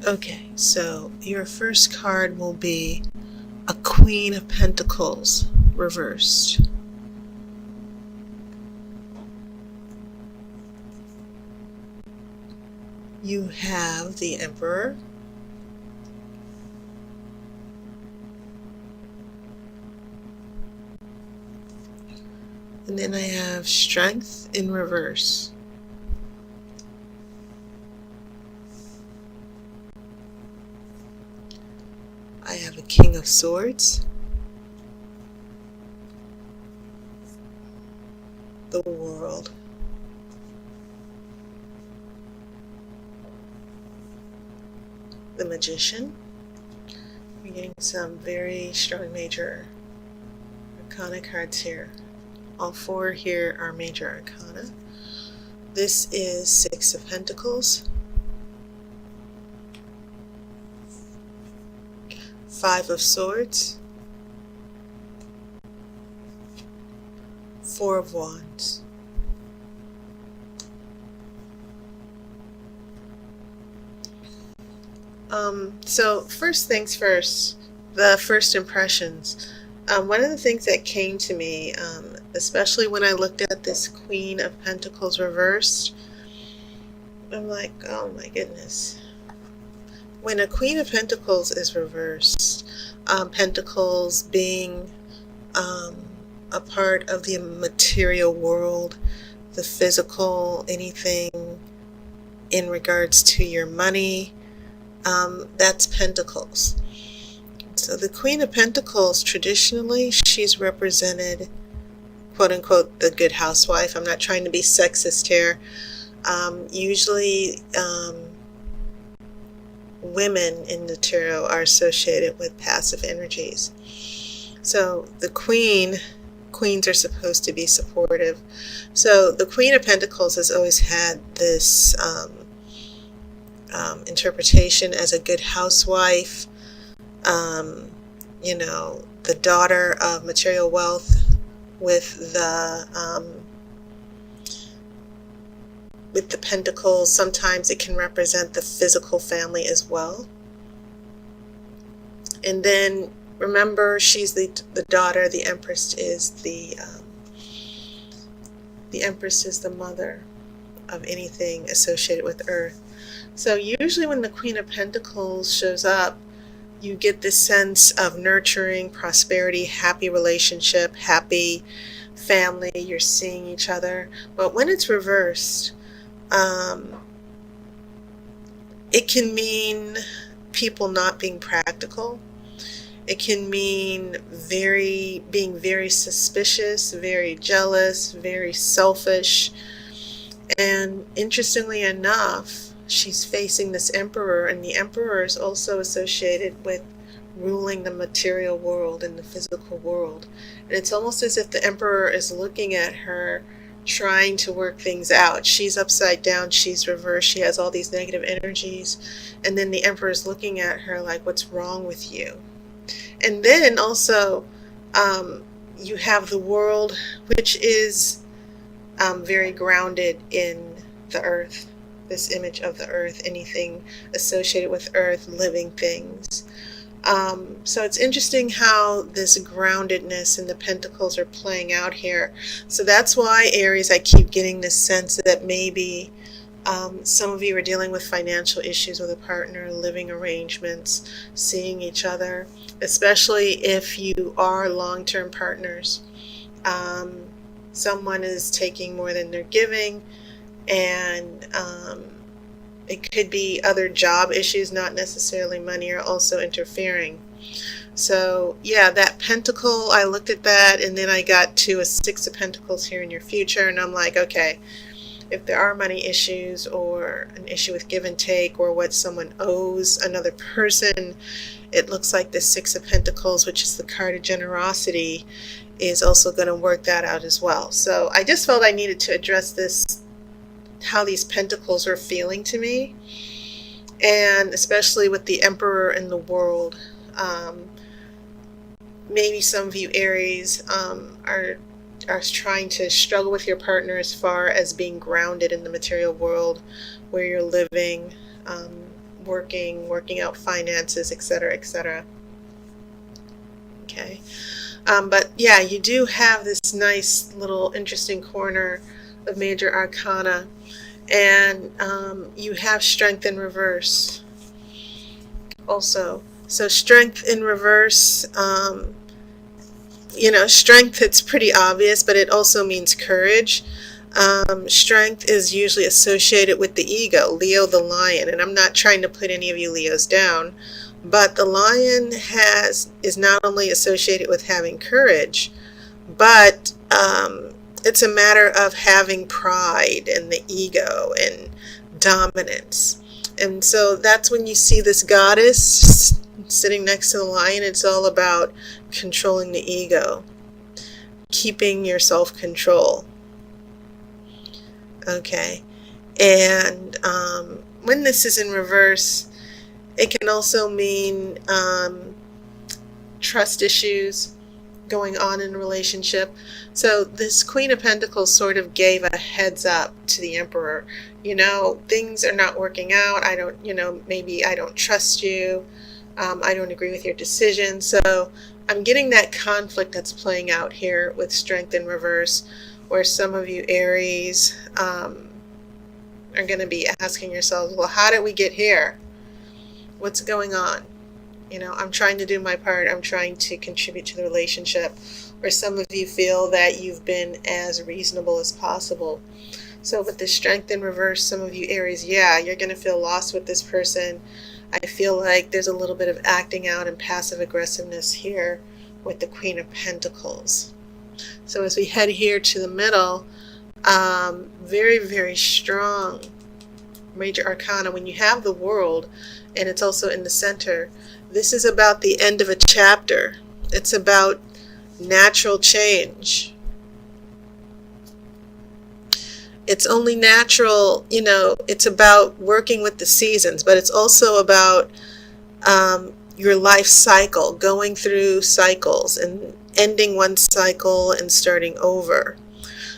Okay, so your first card will be a Queen of Pentacles reversed. You have the Emperor. And then I have Strength in reverse. I have a King of Swords. The World. The Magician. We're getting some very strong major arcana cards here. All four here are major arcana. This is Six of Pentacles. Five of Swords. Four of Wands. So first things first, the first impressions. One of the things that came to me, especially when I looked at this Queen of Pentacles reversed, I'm like, oh my goodness. When a Queen of Pentacles is reversed, Pentacles being a part of the material world, the physical, anything in regards to your money, that's Pentacles. So the Queen of Pentacles, traditionally, she's represented, quote unquote, the good housewife. I'm not trying to be sexist here. Usually, women in the tarot are associated with passive energies. So the queens are supposed to be supportive. So the Queen of Pentacles has always had this interpretation as a good housewife, you know, the daughter of material wealth with the pentacles. Sometimes it can represent the physical family as well. And then remember, she's the daughter. The Empress is the Empress is the mother of anything associated with Earth. So usually when the Queen of Pentacles shows up, you get this sense of nurturing, prosperity, happy relationship, happy family. You're seeing each other. But when it's reversed, it can mean people not being practical. It can mean being very suspicious, very jealous, very selfish. And interestingly enough, she's facing this Emperor, and the Emperor is also associated with ruling the material world and the physical world. And it's almost as if the Emperor is looking at her, trying to work things out. She's upside down, she's reversed, she has all these negative energies, and then the Emperor is looking at her like, what's wrong with you? And then also, you have the world, which is very grounded in the earth. This image of the earth, anything associated with earth, living things. So it's interesting how this groundedness and the pentacles are playing out here. So that's why, Aries, I keep getting this sense that maybe some of you are dealing with financial issues with a partner, living arrangements, seeing each other, especially if you are long-term partners. Someone is taking more than they're giving, and it could be other job issues, not necessarily money, are also interfering. So yeah, that pentacle, I looked at that, and then I got to a Six of Pentacles here in your future, and I'm like, okay, if there are money issues or an issue with give and take or what someone owes another person, it looks like the Six of Pentacles, which is the card of generosity, is also going to work that out as well. So I just felt I needed to address this, how these pentacles are feeling to me, and especially with the Emperor in the world. Maybe some of you, Aries, are trying to struggle with your partner as far as being grounded in the material world where you're living, working out finances, etc., etc. Okay. But yeah, you do have this nice little interesting corner of major arcana, and you have strength in reverse also. So strength in reverse, strength, it's pretty obvious, but it also means courage. Strength is usually associated with the ego, Leo the lion, and I'm not trying to put any of you Leos down, but the lion is not only associated with having courage, but it's a matter of having pride and the ego and dominance. And so that's when you see this goddess sitting next to the lion. It's all about controlling the ego, keeping your self-control. Okay. And when this is in reverse, it can also mean trust issues going on in a relationship. So this Queen of Pentacles sort of gave a heads up to the Emperor. Things are not working out. Maybe I don't trust you. I don't agree with your decision. So I'm getting that conflict that's playing out here with strength in reverse, where some of you Aries are going to be asking yourselves, well, how did we get here? What's going on? I'm trying to do my part. I'm trying to contribute to the relationship. Or some of you feel that you've been as reasonable as possible. So with the strength in reverse, some of you Aries, yeah, you're going to feel lost with this person. I feel like there's a little bit of acting out and passive aggressiveness here with the Queen of Pentacles. So as we head here to the middle, very, very strong major arcana. When you have the World, and it's also in the center, this is about the end of a chapter. It's about natural change. It's only natural, it's about working with the seasons, but it's also about your life cycle, going through cycles and ending one cycle and starting over.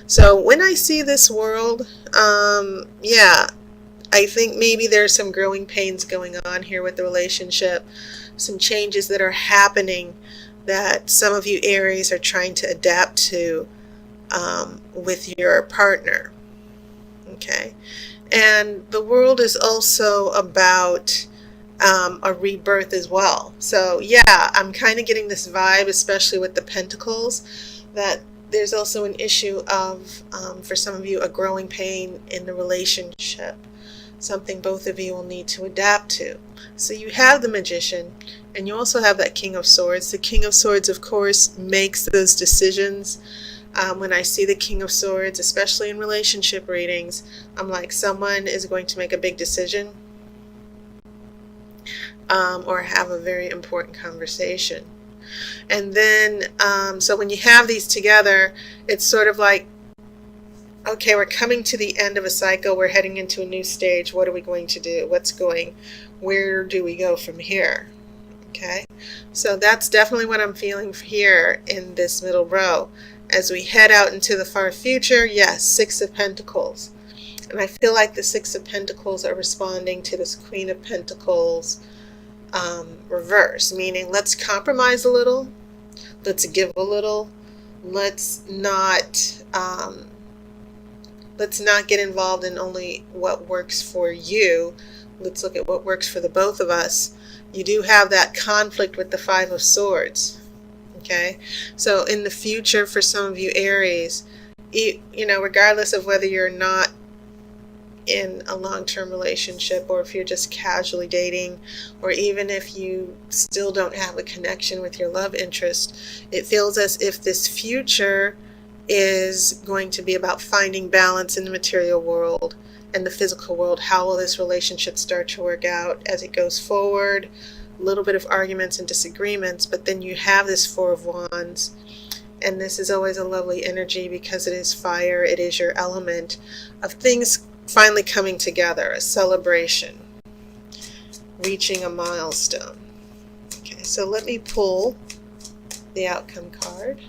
So when I see this World, yeah, I think maybe there's some growing pains going on here with the relationship, some changes that are happening that some of you Aries are trying to adapt to with your partner. Okay. And the World is also about a rebirth as well. So yeah, I'm kind of getting this vibe, especially with the Pentacles, that there's also an issue of, for some of you, a growing pain in the relationship. Something both of you will need to adapt to. So you have the Magician, and you also have that King of Swords. The King of Swords, of course, makes those decisions. When I see the King of Swords, especially in relationship readings, I'm like, someone is going to make a big decision or have a very important conversation. And then, so when you have these together, it's sort of like, okay, we're coming to the end of a cycle. We're heading into a new stage. What are we going to do? Where do we go from here? Okay, so that's definitely what I'm feeling here in this middle row. As we head out into the far future, yes, Six of Pentacles. And I feel like the Six of Pentacles are responding to this Queen of Pentacles reverse, meaning let's compromise a little, let's give a little, let's not get involved in only what works for you. Let's look at what works for the both of us. You do have that conflict with the Five of Swords. Okay, so in the future, for some of you Aries, regardless of whether you're not in a long-term relationship, or if you're just casually dating, or even if you still don't have a connection with your love interest, it feels as if this future is going to be about finding balance in the material world and the physical world. How will this relationship start to work out as it goes forward? A little bit of arguments and disagreements, but then you have this Four of Wands, and this is always a lovely energy because it is fire. It is your element of things finally coming together, a celebration, reaching a milestone. Okay, so let me pull the outcome card.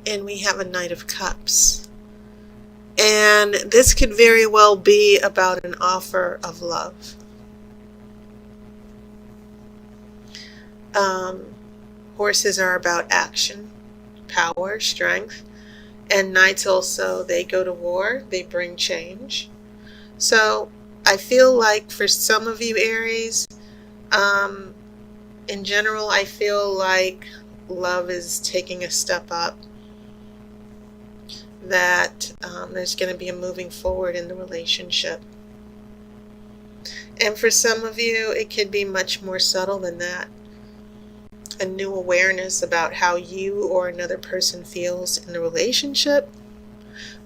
and we have a Knight of Cups. And this could very well be about an offer of love. Horses are about action, power, strength. And knights also, they go to war, they bring change. So I feel like for some of you Aries, in general, I feel like love is taking a step up, that there's going to be a moving forward in the relationship. And for some of you, it could be much more subtle than that. A new awareness about how you or another person feels in the relationship.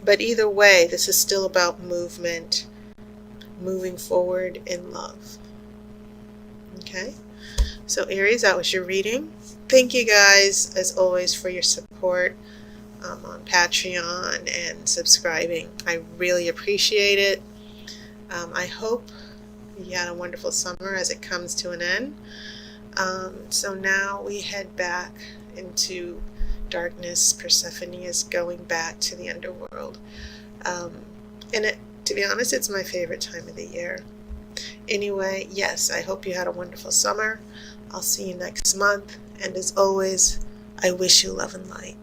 But either way, this is still about movement, moving forward in love. Okay? So Aries, that was your reading. Thank you guys, as always, for your support on Patreon and subscribing. I really appreciate it. I hope you had a wonderful summer as it comes to an end. So now we head back into darkness. Persephone is going back to the underworld. And to be honest, it's my favorite time of the year. Anyway, yes, I hope you had a wonderful summer. I'll see you next month. And as always, I wish you love and light.